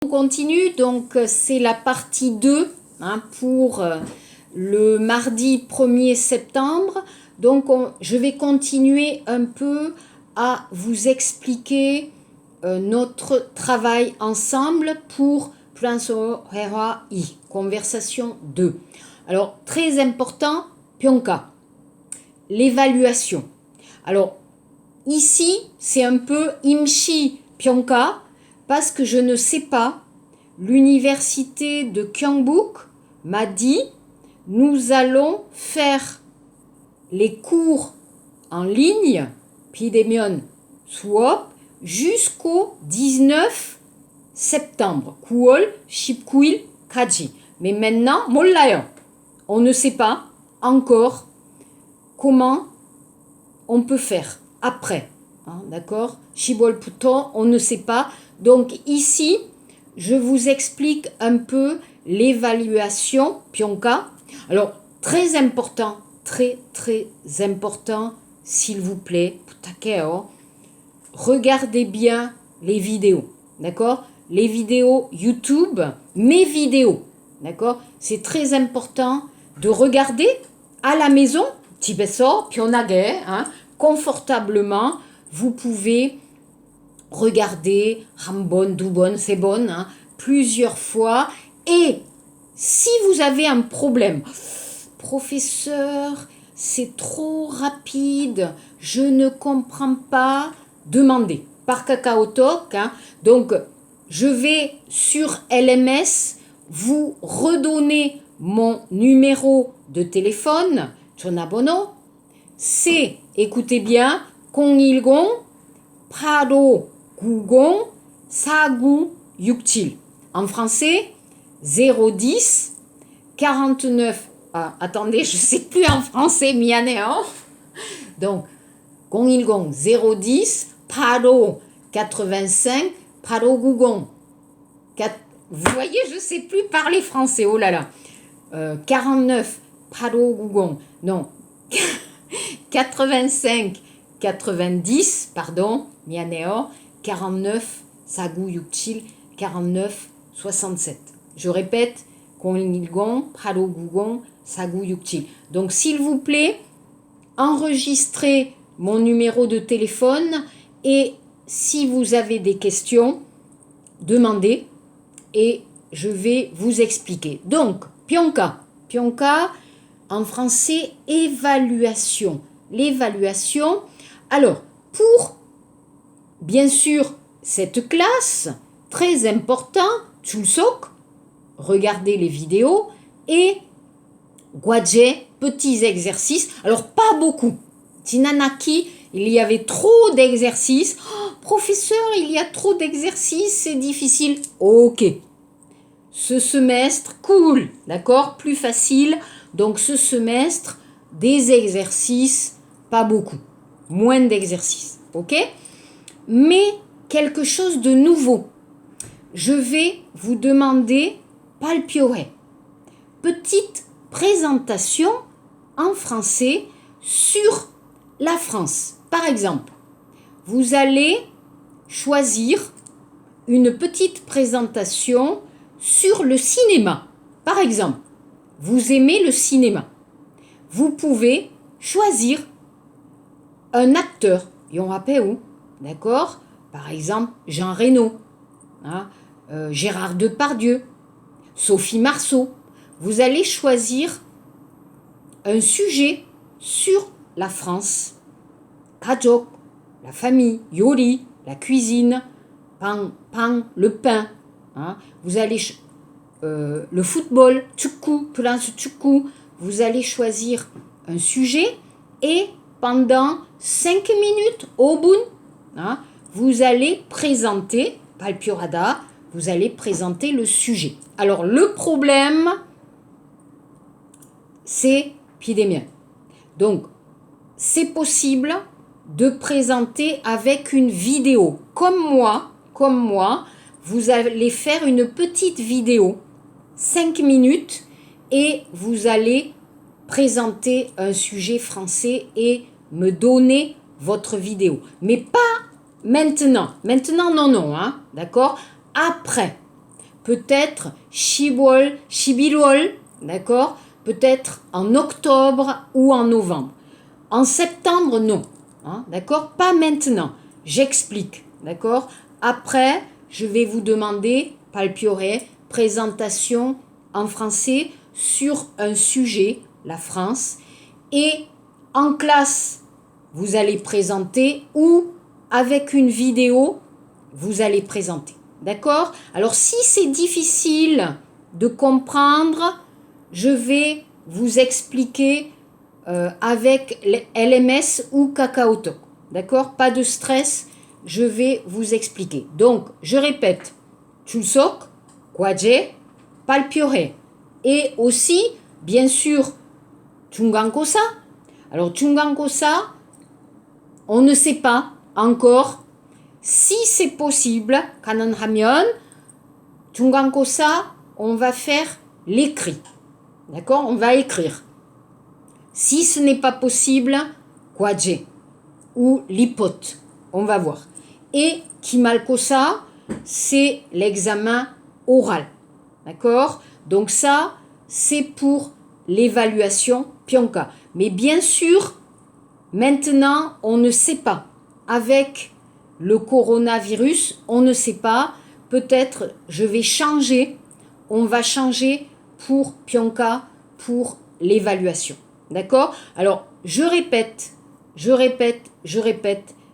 On continue, donc c'est la partie 2 pour le mardi 1er septembre. Donc je vais continuer un peu à vous expliquer notre travail ensemble pour conversation 2. Alors très important, Pionka, l'évaluation. Alors ici c'est un peu Imshi Pionka, parce que je ne sais pas, l'université de Gyeongbuk m'a dit nous allons faire les cours en ligne, Pidemion Suop, jusqu'au 19 septembre. Kuol, Shipkuil, Kaji. Mais maintenant, Mollayo, on ne sait pas encore comment on peut faire après. D'accord? Shibol Puto, on ne sait pas. Donc ici, je vous explique un peu l'évaluation Pionka. Alors, très important, très important, s'il vous plaît, regardez bien les vidéos, d'accord? Les vidéos YouTube, mes vidéos, d'accord? C'est très important de regarder à la maison, Tibeso, Pionage, confortablement. Vous pouvez regarder Hambon, Dubon, Sebon, plusieurs fois. Et si vous avez un problème, professeur, c'est trop rapide, je ne comprends pas, demandez par Kakao Talk. Donc, je vais sur LMS vous redonner mon numéro de téléphone, Chonabono. C'est, écoutez bien, Kongilgong, Prado, Gougon, Sagou, Yuktil. En français, 010 49. Attendez, je ne sais plus en français, mianéo. Donc, Gongilgong 010, Prado 85, Prado Gougon. Vous voyez, je ne sais plus parler français, oh là là. 49, Prado Gougon. Non, 85, 90, pardon, Mianeo, 49, Sagou Yukchil, 49, 67. Je répète, Kongilgon, Prado Gougon, Sagou Yukchil. Donc, s'il vous plaît, enregistrez mon numéro de téléphone et si vous avez des questions, demandez et je vais vous expliquer. Donc, Pionka, en français, évaluation. L'évaluation. Alors, pour, bien sûr, cette classe, très important, Chulsok, regardez les vidéos, et Guadje, petits exercices. Alors, pas beaucoup. Tinanaki, il y avait trop d'exercices. Oh, professeur, il y a trop d'exercices, c'est difficile. Ok. Ce semestre, cool, d'accord, plus facile. Donc, ce semestre, des exercices, pas beaucoup. Moins d'exercices, ok? Mais quelque chose de nouveau. Je vais vous demander palpioé. Petite présentation en français sur la France. Par exemple, vous allez choisir une petite présentation sur le cinéma. Par exemple, vous aimez le cinéma. Vous pouvez choisir un acteur. D'accord? Par exemple, Jean Reno, Gérard Depardieu, Sophie Marceau. Vous allez choisir un sujet sur la France. Kajok, la famille, Yori, la cuisine, pan, le pain. Vous allez le football, tchukou, vous allez choisir un sujet et pendant 5 minutes au bout, vous allez présenter, palpiorada, vous allez présenter le sujet. Alors le problème, c'est Pidemien. Donc, c'est possible de présenter avec une vidéo. Comme moi, vous allez faire une petite vidéo, 5 minutes, et vous allez présenter un sujet français et me donner votre vidéo. Mais pas maintenant. Maintenant, non, d'accord? Après. peut-être 10월, 11월, d'accord? Peut-être en octobre ou en novembre. En septembre, non, hein, d'accord? Pas maintenant, j'explique, d'accord? Après, je vais vous demander, palpioré, présentation en français sur un sujet, la France, et en classe, vous allez présenter ou avec une vidéo, vous allez présenter. D'accord? Alors, si c'est difficile de comprendre, je vais vous expliquer avec LMS ou KakaoTalk. D'accord? Pas de stress, je vais vous expliquer. Donc, je répète, Chulsok, Kwaje, Palpiore. Et aussi, bien sûr, Chungankosa. Alors, Chungankosa, on ne sait pas encore si c'est possible. Kanan Hamion, Chungankosa, on va faire l'écrit. D'accord? On va écrire. Si ce n'est pas possible, Kwaje ou l'hypote. On va voir. Et Kimalkosa, c'est l'examen oral. D'accord? Donc ça, c'est pour l'évaluation Pionka. Mais bien sûr, maintenant, on ne sait pas. Avec le coronavirus, on ne sait pas. Peut-être, je vais changer. On va changer pour Pionka, pour l'évaluation. D'accord? Alors, je répète.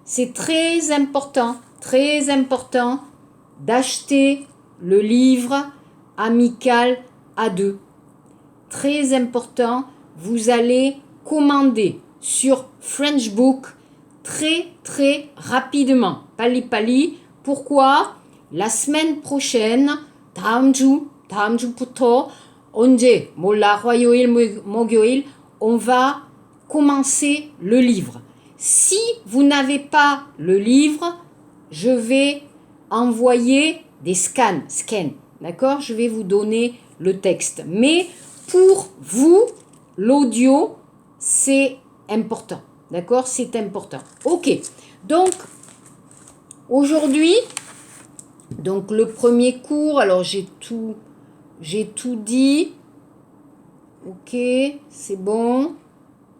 C'est très important d'acheter le livre Amical A2. Très important, vous allez commander sur French Book très rapidement. Pali. Pourquoi? La semaine prochaine, 다음 주부터 언제 몰라 화요일 목요일 on va commencer le livre. Si vous n'avez pas le livre, je vais envoyer des scans, d'accord? Je vais vous donner le texte. Mais pour vous, l'audio, c'est important, d'accord? C'est important. Ok, donc aujourd'hui, donc le premier cours, alors j'ai tout dit. Ok, c'est bon.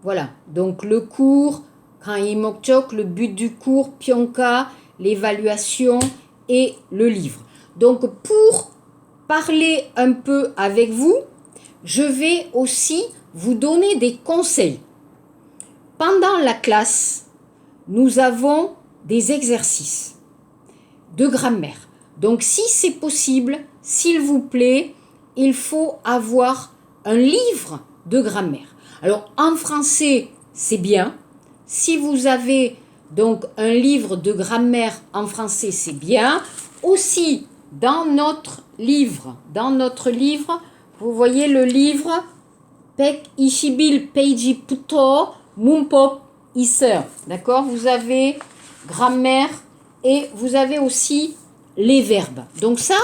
Voilà, donc le cours, le but du cours, Pionka, l'évaluation et le livre. Donc pour parler un peu avec vous, je vais aussi vous donner des conseils. Pendant la classe, nous avons des exercices de grammaire. Donc si c'est possible, s'il vous plaît, il faut avoir un livre de grammaire. Alors en français, c'est bien. Si vous avez donc un livre de grammaire en français, c'est bien. Aussi, dans notre livre, vous voyez le livre Pek Ishibil Peiji Puto Mumpop Iser. D'accord? Vous avez grammaire et vous avez aussi les verbes. Donc ça,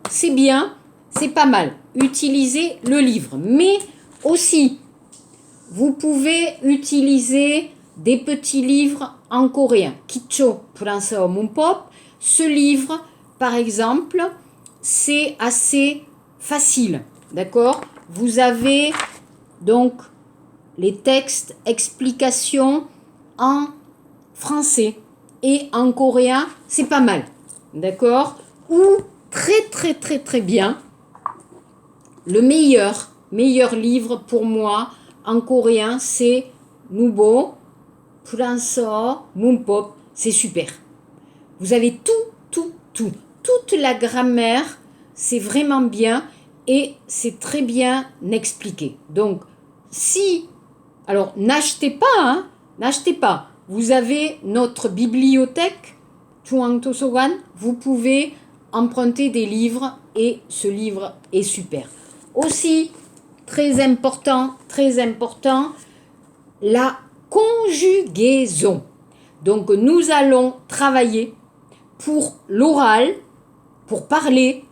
c'est bien, c'est pas mal. Utilisez le livre. Mais aussi, vous pouvez utiliser des petits livres en coréen. Kicho Puranseo Mumpop. Ce livre, par exemple, c'est assez facile. D'accord? Vous avez donc les textes, explications en français et en coréen, c'est pas mal. D'accord? Ou très bien, le meilleur livre pour moi en coréen, c'est Nubo, Puranseo, Mumpop. C'est super. Vous avez tout. Toute la grammaire, c'est vraiment bien et c'est très bien expliqué. Donc, alors n'achetez pas. Vous avez notre bibliothèque, Chuang Tosogan, vous pouvez emprunter des livres et ce livre est super. Aussi, très important, la conjugaison. Donc, nous allons travailler pour l'oral, pour parler,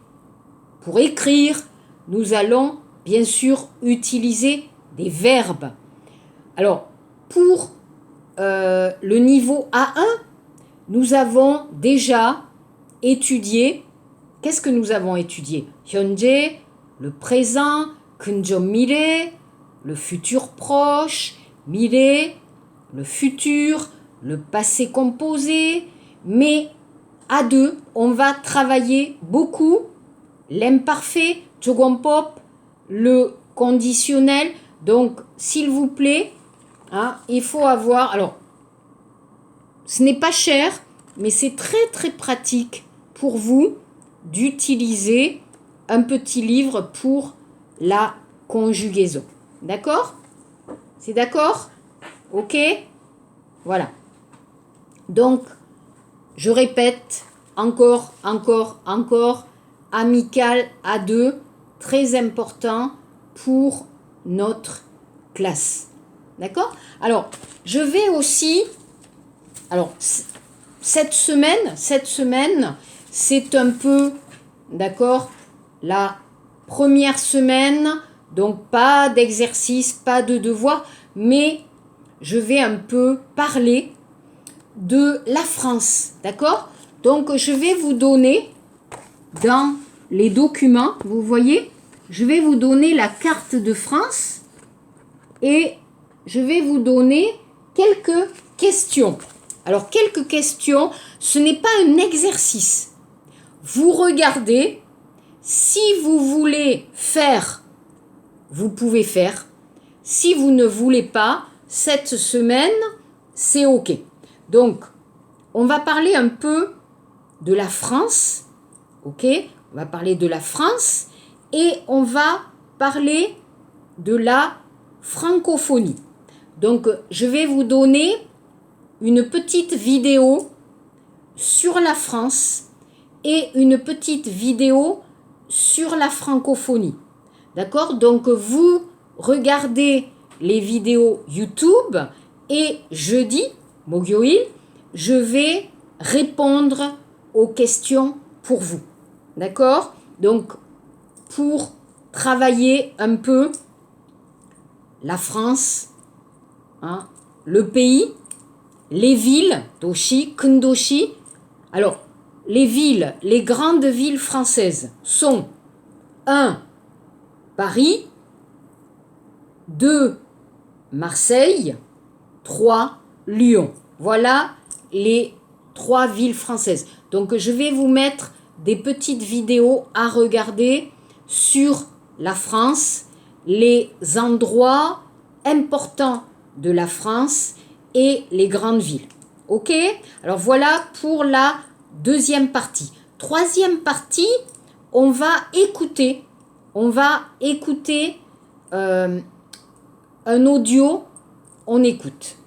pour écrire. Nous allons bien sûr utiliser des verbes. Alors, pour le niveau A1, nous avons déjà étudié qu'est-ce que nous avons étudié? 현재, le présent, 근접 미래, le futur proche, 미래, le futur, le passé composé. Mais à deux, on va travailler beaucoup l'imparfait, 조건법, le conditionnel. Donc, s'il vous plaît, hein, il faut avoir... Alors, ce n'est pas cher, mais c'est très très pratique pour vous d'utiliser un petit livre pour la conjugaison. D'accord? C'est d'accord? Ok? Voilà. Donc, je répète, encore, amical à deux, très important pour notre classe. D'accord? Alors, je vais aussi... Alors, cette semaine, c'est un peu, d'accord, la première semaine, donc pas d'exercice, pas de devoir, mais je vais un peu parler de la France, d'accord? Donc, je vais vous donner, dans les documents, vous voyez, je vais vous donner la carte de France et je vais vous donner quelques questions. Alors, quelques questions, ce n'est pas un exercice. Vous regardez, si vous voulez faire, vous pouvez faire. Si vous ne voulez pas, cette semaine, c'est OK. Donc, on va parler un peu de la France, OK? On va parler de la France et on va parler de la francophonie. Donc, je vais vous donner une petite vidéo sur la France et une petite vidéo sur la francophonie. D'accord? Donc, vous regardez les vidéos YouTube et jeudi, 목요일, je vais répondre aux questions pour vous. D'accord? Donc, pour travailler un peu la France, hein, le pays, les villes, 도시, 큰 도시. Alors, les villes, les grandes villes françaises sont 1. Paris, 2. Marseille, 3. Lyon. Voilà les 3 villes françaises. Donc, je vais vous mettre des petites vidéos à regarder sur la France, les endroits importants de la France et les grandes villes. Ok? Alors voilà pour la deuxième partie. Troisième partie, on va écouter un audio. On écoute.